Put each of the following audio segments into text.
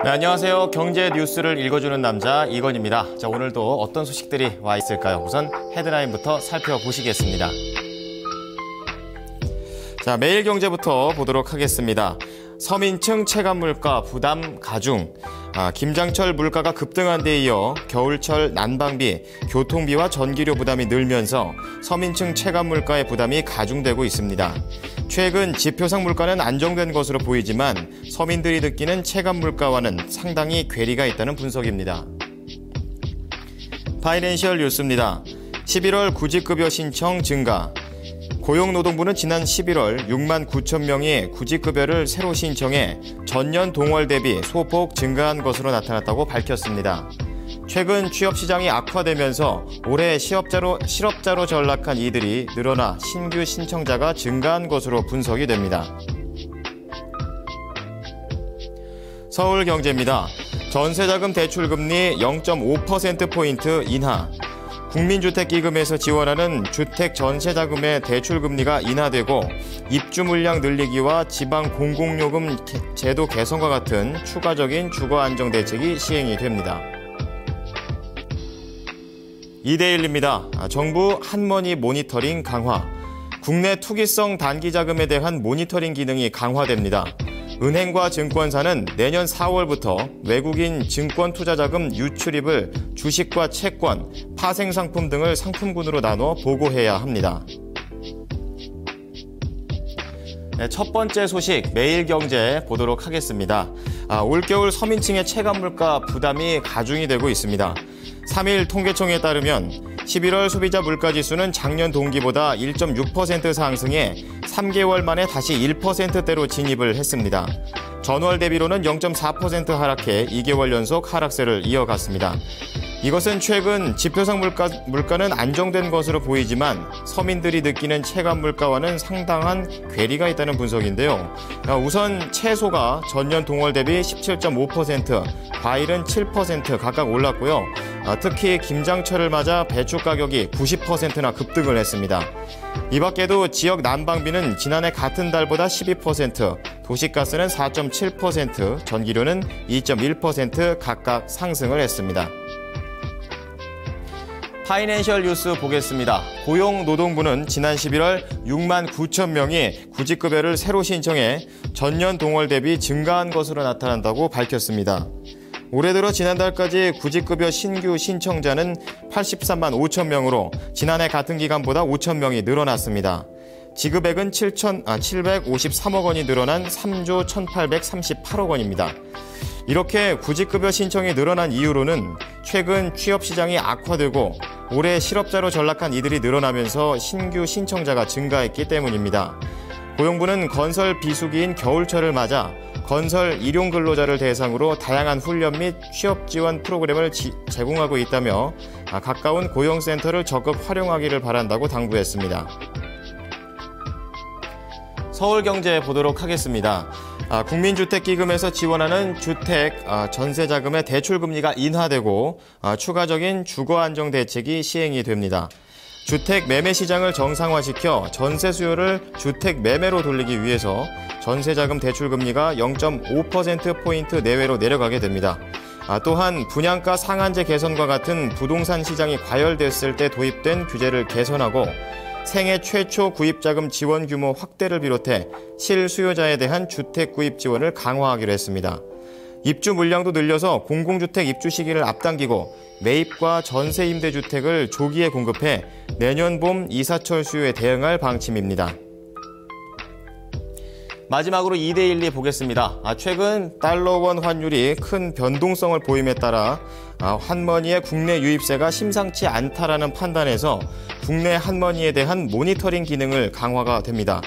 네, 안녕하세요. 경제 뉴스를 읽어주는 남자 이건입니다. 자, 오늘도 어떤 소식들이 와 있을까요? 우선 헤드라인부터 살펴보시겠습니다. 자, 매일경제부터 보도록 하겠습니다. 서민층 체감물가 부담 가중. 김장철 물가가 급등한 데 이어 겨울철 난방비, 교통비와 전기료 부담이 늘면서 서민층 체감물가의 부담이 가중되고 있습니다. 최근 지표상 물가는 안정된 것으로 보이지만 서민들이 느끼는 체감물가와는 상당히 괴리가 있다는 분석입니다. 파이낸셜 뉴스입니다. 11월 구직급여 신청 증가. 고용노동부는 지난 11월 6만 9천 명이 구직급여를 새로 신청해 전년 동월 대비 소폭 증가한 것으로 나타났다고 밝혔습니다. 최근 취업시장이 악화되면서 올해 실업자로 전락한 이들이 늘어나 신규 신청자가 증가한 것으로 분석이 됩니다. 서울경제입니다. 전세자금 대출금리 0.5%포인트 인하. 국민주택기금에서 지원하는 주택 전세자금의 대출금리가 인하되고 입주 물량 늘리기와 지방 공공요금 제도 개선과 같은 추가적인 주거안정 대책이 시행이 됩니다. 이데일리입니다. 정부 한머니 모니터링 강화. 국내 투기성 단기자금에 대한 모니터링 기능이 강화됩니다. 은행과 증권사는 내년 4월부터 외국인 증권 투자자금 유출입을 주식과 채권, 파생상품 등을 상품군으로 나눠 보고해야 합니다. 네, 첫 번째 소식 매일경제 보도록 하겠습니다. 올겨울 서민층의 체감물가 부담이 가중이 되고 있습니다. 3일 통계청에 따르면 11월 소비자 물가지수는 작년 동기보다 1.6% 상승해 3개월 만에 다시 1%대로 진입을 했습니다. 전월 대비로는 0.4% 하락해 2개월 연속 하락세를 이어갔습니다. 이것은 최근 지표상 물가는 안정된 것으로 보이지만 서민들이 느끼는 체감 물가와는 상당한 괴리가 있다는 분석인데요. 우선 채소가 전년 동월 대비 17.5%, 과일은 7% 각각 올랐고요. 특히 김장철을 맞아 배추 가격이 90%나 급등을 했습니다. 이 밖에도 지역 난방비는 지난해 같은 달보다 12%, 도시가스는 4.7%, 전기료는 2.1% 각각 상승을 했습니다. 파이낸셜 뉴스 보겠습니다. 고용노동부는 지난 11월 6만 9천 명이 구직급여를 새로 신청해 전년 동월 대비 증가한 것으로 나타난다고 밝혔습니다. 올해 들어 지난달까지 구직급여 신규 신청자는 83만 5천 명으로 지난해 같은 기간보다 5천 명이 늘어났습니다. 지급액은 753억 원이 늘어난 3조 1,838억 원입니다. 이렇게 구직급여 신청이 늘어난 이유로는 최근 취업시장이 악화되고 올해 실업자로 전락한 이들이 늘어나면서 신규 신청자가 증가했기 때문입니다. 고용부는 건설 비수기인 겨울철을 맞아 건설 일용 근로자를 대상으로 다양한 훈련 및 취업 지원 프로그램을 제공하고 있다며 가까운 고용센터를 적극 활용하기를 바란다고 당부했습니다. 서울경제 보도록 하겠습니다. 국민주택기금에서 지원하는 주택 전세자금의 대출금리가 인하되고 추가적인 주거안정 대책이 시행이 됩니다. 주택 매매 시장을 정상화시켜 전세 수요를 주택 매매로 돌리기 위해서 전세자금 대출금리가 0.5%포인트 내외로 내려가게 됩니다. 또한 분양가 상한제 개선과 같은 부동산 시장이 과열됐을 때 도입된 규제를 개선하고 생애 최초 구입자금 지원 규모 확대를 비롯해 실수요자에 대한 주택 구입 지원을 강화하기로 했습니다. 입주 물량도 늘려서 공공주택 입주 시기를 앞당기고 매입과 전세 임대주택을 조기에 공급해 내년 봄 이사철 수요에 대응할 방침입니다. 마지막으로 2대1리 보겠습니다. 최근 달러원 환율이 큰 변동성을 보임에 따라 한머니의 국내 유입세가 심상치 않다라는 판단에서 국내 한머니에 대한 모니터링 기능을 강화가 됩니다.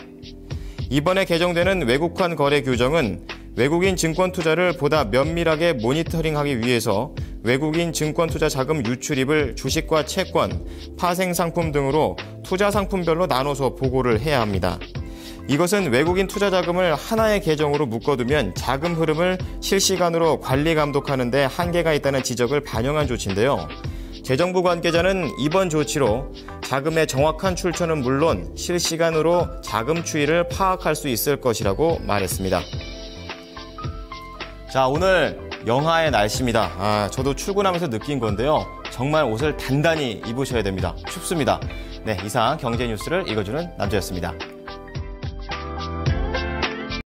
이번에 개정되는 외국환 거래 규정은 외국인 증권 투자를 보다 면밀하게 모니터링하기 위해서 외국인 증권 투자 자금 유출입을 주식과 채권, 파생 상품 등으로 투자 상품별로 나눠서 보고를 해야 합니다. 이것은 외국인 투자 자금을 하나의 계정으로 묶어두면 자금 흐름을 실시간으로 관리 감독하는 데 한계가 있다는 지적을 반영한 조치인데요. 재정부 관계자는 이번 조치로 자금의 정확한 출처는 물론 실시간으로 자금 추이를 파악할 수 있을 것이라고 말했습니다. 자, 오늘 영하의 날씨입니다. 저도 출근하면서 느낀 건데요. 정말 옷을 단단히 입으셔야 됩니다. 춥습니다. 네, 이상 경제 뉴스를 읽어주는 남자였습니다.